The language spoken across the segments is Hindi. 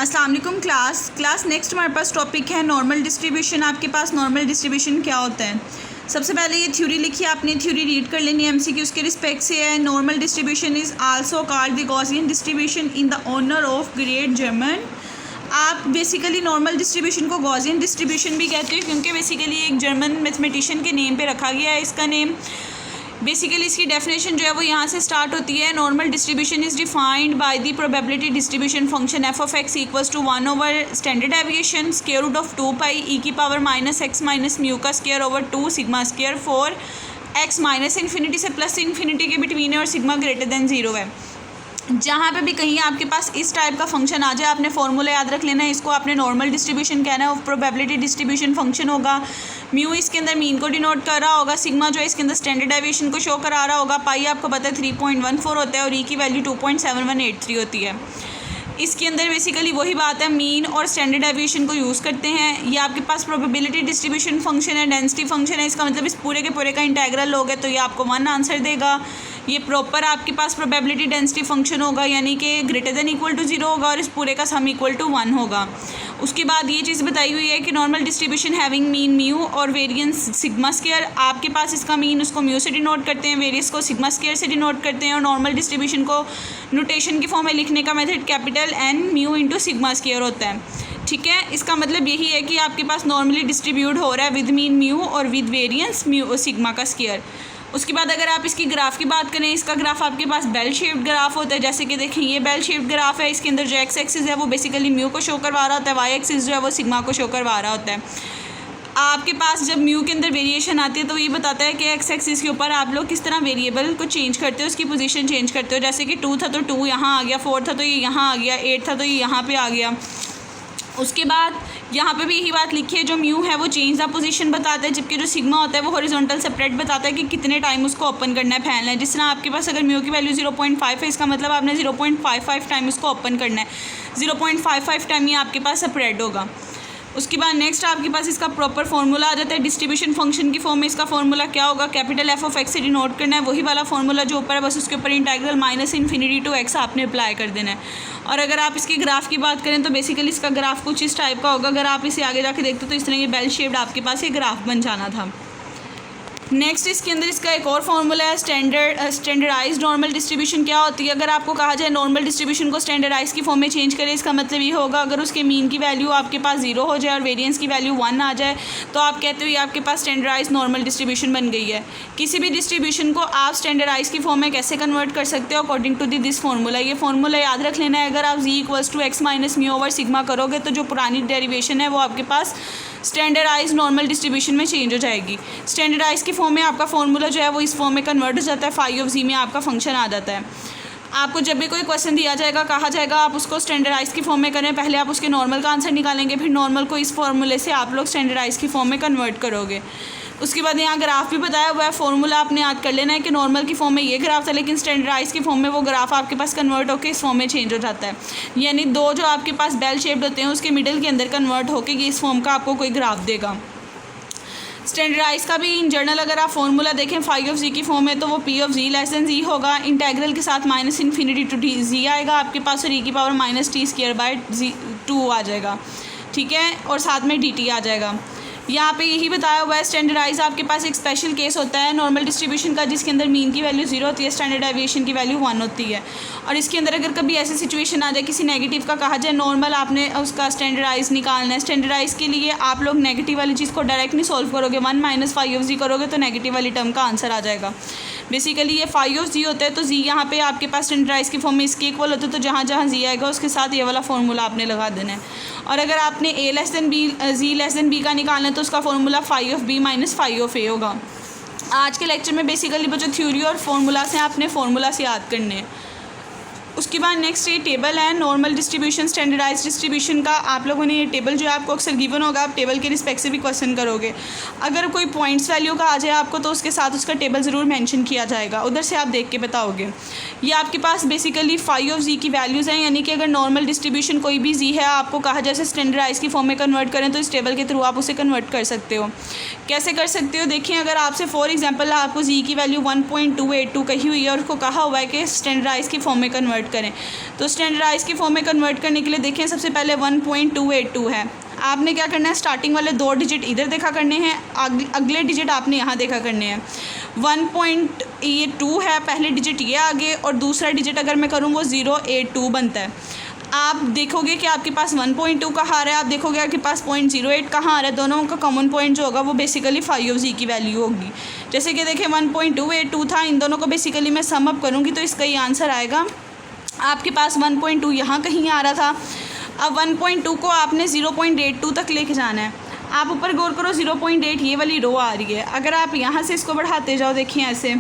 अस्सलाम वालेकुम क्लास नेक्स्ट हमारे पास टॉपिक है नॉर्मल डिस्ट्रीब्यूशन। आपके पास नॉर्मल डिस्ट्रीब्यूशन क्या होता है? सबसे पहले ये थ्योरी लिखिए, आपने थ्योरी रीड कर लेनी है, एमसीक्यू उसके रिस्पेक्ट से है। Normal distribution is also called the Gaussian distribution in the honour of great German. आप बेसिकली नॉर्मल डिस्ट्रीब्यूशन को गॉसियन डिस्ट्रीब्यूशन भी कहते हैं क्योंकि बेसिकली एक जर्मन मैथमेटिशियन के नेम पे रखा गया है इसका नेम। बेसिकली इसकी डेफिनेशन जो है वो यहाँ से स्टार्ट होती है। Normal distribution is defined by the probability distribution function F of X equals to 1 over standard deviation square root of 2 pi e की power minus x minus mu का square over 2 sigma square for x minus infinity से प्लस इन्फिनिटी के बिटवीन है और सिग्मा ग्रेटर देन 0 है। जहाँ पे भी कहीं आपके पास इस टाइप का फंक्शन आ जाए आपने फॉर्मूला याद रख लेना है, इसको आपने नॉर्मल डिस्ट्रीब्यूशन कहना है। ऑफ प्रोबेबिलिटी डिस्ट्रीब्यूशन फंक्शन होगा, म्यू इसके अंदर मीन को डिनोट कर रहा होगा, सिग्मा जो है इसके अंदर स्टैंडर्ड डेविएशन को शो करा रहा होगा, पाई आपको पता है 3.14 होता है और ई की वैल्यू 2.7183 होती है। इसके अंदर बेसिकली वही बात है, मीन और स्टैंडर्ड डेविएशन को यूज़ करते हैं। ये आपके पास प्रोबेबिलिटी डिस्ट्रीब्यूशन फंक्शन है, डेंसिटी फंक्शन है, इसका मतलब इस पूरे के पूरे का इंटेग्रल लोगे तो ये आपको 1 आंसर देगा। ये प्रॉपर आपके पास प्रोबेबिलिटी डेंसिटी फंक्शन होगा यानी कि ग्रेटर देन इक्वल टू 0 होगा और इस पूरे का सम इक्वल टू 1 होगा। उसके बाद ये चीज़ बताई हुई है कि normal distribution having mean mu और वेरिएंस सिग्मा स्क्वायर। आपके पास इसका मीन उसको म्यू से डिनोट करते हैं, वेरियंस को सिग्मा स्क्वायर से डिनोट करते हैं और नॉर्मल डिस्ट्रीब्यूशन को नोटेशन की फॉर्म में लिखने का method capital N mu into sigma square होता है। ठीक है, इसका मतलब यही है कि आपके पास नॉर्मली डिस्ट्रीब्यूट हो रहा है विद मीन म्यू और विद वेरिएंस म्यू सिग्मा का स्क्वायर। उसके बाद अगर आप इसकी ग्राफ की बात करें, इसका ग्राफ आपके पास बेल शेप्ड ग्राफ होता है। जैसे कि देखें ये बेल शेप्ड ग्राफ है, इसके अंदर जो एक्स एक्सिस है वो बेसिकली म्यू को शो करवा रहा होता है, वाई एक्सिस जो है वो सिग्मा को शो करवा रहा होता है। आपके पास जब म्यू के अंदर वेरिएशन आती है तो ये बताता है कि एक्स एक्सिस के ऊपर आप लोग किस तरह वेरिएबल को चेंज करते हो, उसकी पोजीशन चेंज करते हो। जैसे कि 2 था तो 2 यहाँ आ गया, 4 था तो ये यहाँ आ गया, 8 था तो ये यहाँ पे आ गया। उसके बाद यहाँ पे भी यही बात लिखी है, जो म्यू है वो चेंज द पोजीशन बताता है, जबकि जो सिग्मा होता है वो हॉरिजॉन्टल सेपरेट बताता है कि कितने टाइम उसको ओपन करना है, फैलना है। जिस तरह आपके पास अगर म्यू की वैल्यू 0.5 है, इसका मतलब आपने 0.55 टाइम उसको ओपन करना है, 0.55 टाइम ये आपके पास सेपरेट होगा। उसके बाद नेक्स्ट आपके पास इसका प्रॉपर फार्मूला आ जाता है डिस्ट्रीब्यूशन फंक्शन की फॉर्म में। इसका फार्मूला क्या होगा, कैपिटल एफ ऑफ एक्स से डिनोट करना है, वही वाला फार्मूला जो ऊपर है, बस उसके ऊपर integral minus infinity to x आपने अप्लाई कर देना है। और अगर आप इसके ग्राफ की बात करें तो बेसिकली इसका ग्राफ कुछ इस टाइप का होगा। अगर आप इसे आगे जाके देखते हो तो इस तरह की बेल शेप्ड आपके पास ये ग्राफ बन जाना था। नेक्स्ट इसके अंदर इसका एक और फार्मूला है स्टैंडर्डाइज नॉर्मल डिस्ट्रीब्यूशन क्या होती है। अगर आपको कहा जाए नॉर्मल डिस्ट्रीब्यूशन को स्टैंडर्डाइज की फॉर्म में चेंज करें, इसका मतलब ये होगा अगर उसके मीन की वैल्यू आपके पास 0 हो जाए और वेरिएंस की वैल्यू 1 आ जाए तो आप कहते हो ये आपके पास स्टैंडर्डाइज नॉर्मल डिस्ट्रीब्यूशन बन गई है। किसी भी डिस्ट्रीब्यूशन को आप स्टैंडर्डाइज की फॉर्म में कैसे कन्वर्ट कर सकते हो, अकॉर्डिंग टू दिस फार्मूला। ये फार्मूला याद रख लेना है। अगर आप Z equals to x minus mu over sigma करोगे तो जो पुरानी डेरिवेशन है वो आपके पास स्टैंडर्डाइज नॉर्मल डिस्ट्रीब्यूशन में चेंज हो जाएगी। स्टैंडर्डाइज की फॉर्म में आपका फार्मूला जो है वो इस फॉर्म में कन्वर्ट हो जाता है, फाई ऑफ जी में आपका फंक्शन आ जाता है। आपको जब भी कोई क्वेश्चन दिया जाएगा, कहा जाएगा आप उसको स्टैंडर्डाइज की फॉर्म में करें, पहले आप उसके नॉर्मल का आंसर निकालेंगे, फिर नॉर्मल को इस फार्मूले से आप लोग स्टैंडर्डाइज की फॉर्म में कन्वर्ट करोगे। उसके बाद यहाँ ग्राफ भी बताया हुआ है, फार्मूला आपने याद कर लेना है कि नॉर्मल की फॉर्म में ये ग्राफ था लेकिन स्टैंडर्डाइज की फॉर्म में वो ग्राफ आपके पास कन्वर्ट होकर इस फॉर्म में चेंज हो जाता है। यानी दो जो आपके पास बेल शेप्ड होते हैं उसके मिडिल के अंदर कन्वर्ट होकर ये इस फॉर्म का आपको कोई ग्राफ देगा। स्टैंडर्डाइज का भी इन जनरल अगर आप फार्मूला देखें फाई ऑफ जी की फॉर्म में तो वो P of Z less than Z होगा, इंटेग्रल के साथ minus infinity to d z आएगा आपके पास और ई की power minus t square by z 2 आ जाएगा। ठीक है, और साथ में डी टी आ जाएगा। यहाँ पे यही बताया हुआ है स्टैंडर्डाइज आपके पास एक स्पेशल केस होता है नॉर्मल डिस्ट्रीब्यूशन का जिसके अंदर मीन की वैल्यू 0 होती है, स्टैंडर्ड डेविएशन की वैल्यू 1 होती है। और इसके अंदर अगर कभी ऐसी सिचुएशन आ जाए किसी नेगेटिव का कहा जाए नॉर्मल आपने उसका स्टैंडर्डाइज निकालना है, स्टैंडर्डाइज के लिए आप लोग नेगेटिव वाली चीज़ को डायरेक्ट नहीं सॉल्व करोगे, 1 माइनस फाई ऑफ जी करोगे तो नेगेटिव वाली टर्म का आंसर आ जाएगा। बेसिकली ये फाई ऑफ जी होता है तो जी यहाँ पे आपके पास स्टैंडर्डाइज की फॉर्म में इसके इक्वल होता है, तो जहाँ जहाँ जी आएगा उसके साथ ये वाला फार्मूला आपने लगा देना है। और अगर आपने a less than b z less than b का निकालना है तो उसका formula phi of b minus phi of a होगा। आज के लेक्चर में बेसिकली बच्चों थ्योरी और फार्मूलास हैं, आपने फार्मूला से याद करने हैं। उसके बाद नेक्स्ट ये टेबल है नॉर्मल डिस्ट्रीब्यूशन स्टैंडर्डाइज डिस्ट्रीब्यूशन का। आप लोगों ने ये टेबल जो है आपको अक्सर गिवन होगा, आप टेबल के रिस्पेक्ट से भी क्वेश्चन करोगे। अगर कोई पॉइंट्स वैल्यू का आ जाए आपको तो उसके साथ उसका टेबल ज़रूर मेंशन किया जाएगा, उधर से आप देख के बताओगे। ये आपके पास बेसिकली फाई ऑफ जी की वैल्यूज़ हैं, यानी कि अगर नॉर्मल डिस्ट्रीब्यूशन कोई भी जी है आपको कहा जैसे स्टैंडर्डाइज की फॉर्म में कन्वर्ट करें तो इस टेबल के थ्रू आप उसे कन्वर्ट कर सकते हो। कैसे कर सकते हो, देखिए अगर आपसे फॉर एग्जाम्पल आपको जी की वैल्यू 1.282 कही हुई है और उसको कहा हुआ है कि स्टैंडर्डाइज की फॉर्म में कन्वर्ट कन्वर्ट करें। तो स्टैंडर्डाइज की फॉर्म में कन्वर्ट करने के लिए देखें सबसे पहले 1.282 है, आपने क्या करना है स्टार्टिंग वाले 2 डिजिट इधर देखा करने हैं, अगले डिजिट आपने यहाँ देखा करने हैं। 1.2 है, पहले डिजिट ये आगे और दूसरा डिजिट अगर मैं करूँ वो 082 बनता है। आप देखोगे कि आपके पास 1.2 कहाँ आ रहा है, आप देखोगे आपके पास 0.08 कहाँ आ रहा है, दोनों का कॉमन पॉइंट जो होगा वो बेसिकली फाई ऑफ जी की वैल्यू होगी। जैसे कि देखें 1.282 था, इन दोनों को बेसिकली मैं सम अप करूँगी तो इसका ये आंसर आएगा। आपके पास 1.2 यहाँ कहीं आ रहा था, अब 1.2 को आपने 0.82 तक लेके जाना है। आप ऊपर गौर करो 0.8 ये वाली रो आ रही है, अगर आप यहाँ से इसको बढ़ाते जाओ देखिए ऐसे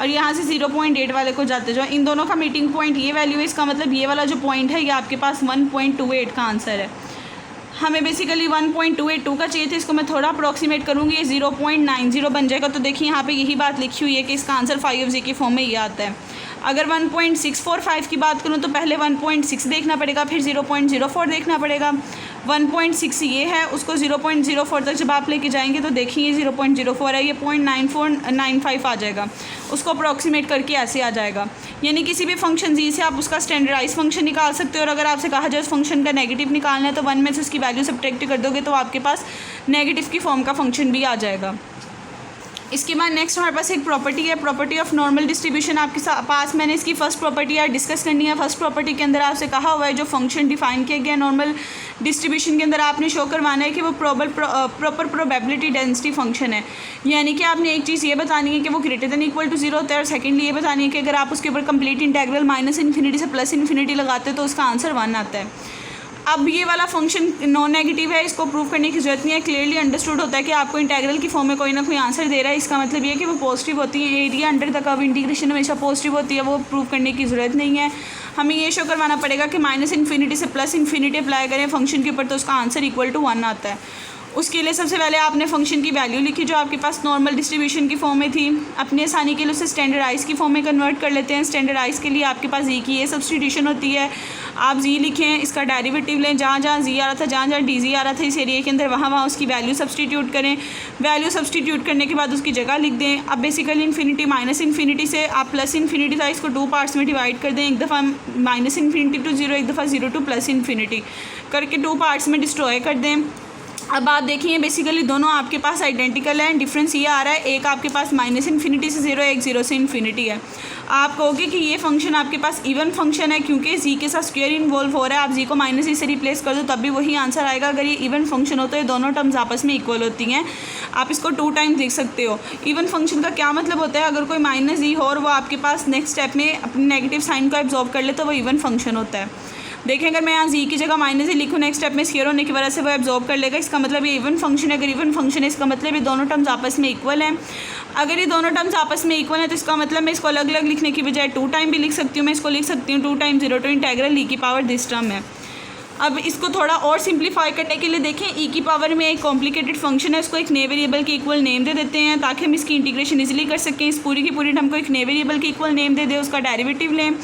और यहाँ से 0.8 वाले को जाते जाओ, इन दोनों का मीटिंग पॉइंट ये वैल्यू है, इसका मतलब ये वाला जो पॉइंट है ये आपके पास 1.28 का आंसर है। हमें बेसिकली 1.282 का चाहिए था, इसको मैं थोड़ा अप्रॉक्सीमेट करूँगी, ये 0.90 बन जाएगा। तो देखिए यहाँ पे यही बात लिखी हुई है कि इसका आंसर फाई ऑफ जी की फॉर्म में ये आता है। अगर 1.645 की बात करूँ तो पहले 1.6 देखना पड़ेगा, फिर 0.04 देखना पड़ेगा। 1.6 ये है, उसको 0.04 तक जब आप लेके जाएंगे तो देखिए 0.04 है, ये 0.9495 आ जाएगा, उसको अप्रॉक्सीमेट करके ऐसे आ जाएगा। यानी किसी भी फंक्शन जी से आप उसका स्टैंडर्डाइज फंक्शन निकाल सकते हो और अगर आपसे कहा जाए उस फंक्शन का नेगेटिव निकालना है तो 1 में से उसकी वैल्यू सब्ट्रैक्ट कर दोगे तो आपके पास नेगेटिव की फॉर्म का फंक्शन भी आ जाएगा। इसके बाद नेक्स्ट हमारे पास एक प्रॉपर्टी है, प्रॉपर्टी ऑफ नॉर्मल डिस्ट्रीब्यूशन। आपके पास मैंने इसकी फर्स्ट प्रॉपर्टी यार डिस्कस करनी है। फर्स्ट प्रॉपर्टी के अंदर आपसे कहा हुआ है जो फंक्शन डिफाइन किया गया नॉर्मल डिस्ट्रीब्यूशन के अंदर आपने शो करवाना है कि वो प्रॉपर प्रोबेबिलिटी डेंसिटी फंक्शन है। यानी कि आपने एक चीज़ ये बतानी है कि वो ग्रेटर देन इक्वल टू 0 होता है और सेकेंडली ये बतानी है कि अगर आप उसके ऊपर कंप्लीट इंटेग्रल -∞ से +∞ लगाते हो तो उसका आंसर 1 आता है। अब ये वाला फंक्शन नॉन नेगेटिव है, इसको प्रूव करने की जरूरत नहीं है, क्लियरली अंडरस्टूड होता है कि आपको इंटीग्रल की फॉर्म में कोई ना कोई आंसर दे रहा है, इसका मतलब ये है कि वो पॉजिटिव होती है। Area under the curve integration हमेशा पॉजिटिव होती है, वो प्रूव करने की ज़रूरत नहीं है। हमें ये शो करवाना पड़ेगा कि -∞ से +∞ अप्लाई करें फंक्शन के ऊपर तो उसका आंसर इक्वल टू 1 आता है। उसके लिए सबसे पहले आपने फंक्शन की वैल्यू लिखी जो आपके पास नॉर्मल डिस्ट्रीब्यूशन की फॉर्म में थी। अपनी आसानी के लिए उसे स्टैंडर्डाइज की फॉर्म में कन्वर्ट कर लेते हैं। स्टैंडर्डाइज के लिए आपके पास जी की ये सब्स्टिट्यूशन होती है, आप जी लिखें, इसका डेरिवेटिव लें, जहाँ जहाँ जी आ रहा था, जहाँ जहाँ डी जी आ रहा था इस एरिया के अंदर वहाँ उसकी वैल्यू सब्स्टिट्यूट करें। वैल्यू सब्स्टिट्यूट करने के बाद उसकी जगह लिख दें। अब बेसिकली इन्फिनिटी -∞ से आप +∞ था, इसको 2 पार्ट्स में डिवाइड कर दें, एक दफ़ा -∞ to 0, एक दफ़ा 0 to +∞ करके 2 पार्ट्स में डिस्ट्रॉय कर दें। अब आप देखिए बेसिकली दोनों आपके पास आइडेंटिकल हैं, डिफरेंस ये आ रहा है, एक आपके पास -∞ से 0, एक 0 से ∞ है। आप कहोगे कि ये फंक्शन आपके पास इवन फंक्शन है क्योंकि जी के साथ स्क्वायर इन्वॉल्व हो रहा है, आप जी को -e से रिप्लेस कर दो तब भी वही आंसर आएगा। अगर ये इवन फंक्शन हो तो ये दोनों टर्म्स आपस में इक्वल होती हैं, आप इसको 2 टाइम्स देख सकते हो। इवन फंक्शन का क्या मतलब होता है, अगर कोई -e हो और वो आपके पास नेक्स्ट स्टेप में अपने नेगेटिव साइन को एब्जॉर्ब कर ले तो वो इवन फंक्शन होता है। देखें अगर मैं यहाँ जी की जगह -e लिखूँ नेक्स्ट स्टेप में स्क्वायर होने की वजह से वो एब्जॉर्ब कर लेगा, इसका मतलब ये इवन फंक्शन है। अगर इवन फंक्शन है इसका मतलब ये दोनों टर्म्स आपस में इक्वल हैं। अगर ये दोनों टर्म्स आपस में इक्वल है तो इसका मतलब मैं इसको अलग अलग लिखने की बजाय 2 टाइम भी लिख सकती हूँ। मैं इसको लिख सकती हूँ 2 टाइम्स 0 to इंटीग्रल e की पावर दिस टर्म है। अब इसको थोड़ा और सिंप्लीफाई करने के लिए देखें e की पावर में एक कॉम्प्लिकेटेड फंक्शन है, उसको एक नए वेरिएबल के इक्वल नेम दे देते हैं ताकि हम इसकी इंटीग्रेशन इजीली कर सकें। इस पूरी की पूरी टर्म को एक नए वेरिएबल के इक्वल नेम दे दें, उसका डेरिवेटिव लें,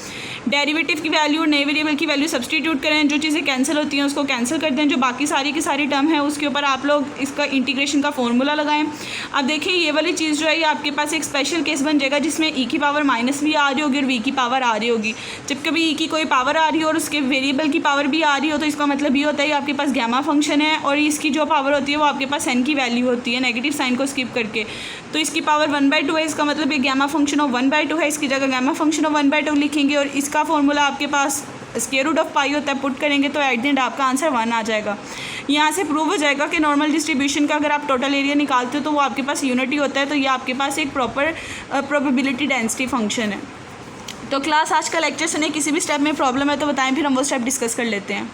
डेरिवेटिव की वैल्यू और नए वेरिएबल की वैल्यू सब्स्टिट्यूट करें, जो चीज़ें कैंसिल होती हैं उसको कैंसिल कर दें, जो बाकी सारी की सारी टर्म है उसके ऊपर आप लोग इसका इंटीग्रेशन का फॉर्मूला लगाएं। अब देखिए ये वाली चीज़ जो है ये आपके पास एक स्पेशल केस बन जाएगा जिसमें e की पावर -v आ रही होगी और v की पावर आ रही होगी। जब कभी e की कोई पावर आ रही हो और उसके वेरिएबल की पावर भी आ रही हो तो इसका मतलब ये होता है आपके पास गैमा फंक्शन है और इसकी जो पावर होती है वो आपके पास n की वैल्यू होती है, नेगेटिव साइन को स्किप करके। तो इसकी पावर 1/2 है, इसका मतलब ये गैमा फंक्शन ऑफ 1/2 है, इसकी जगह गैमा फंक्शन ऑफ 1/2 लिखेंगे और इसका फॉर्मूला आपके पास स्क्वायर रूट ऑफ पाई होता है, पुट करेंगे तो एट द एंड आपका आंसर 1 आ जाएगा। यहाँ से प्रूव हो जाएगा कि नॉर्मल डिस्ट्रीब्यूशन का अगर आप टोटल एरिया निकालते हो तो वो आपके पास यूनिटी होता है, तो ये आपके पास एक प्रॉपर प्रोबेबिलिटी डेंसिटी फंक्शन है। तो क्लास आज का लेक्चर सुने, किसी भी स्टेप में प्रॉब्लम है तो बताएं, फिर हम वो स्टेप डिस्कस कर लेते हैं।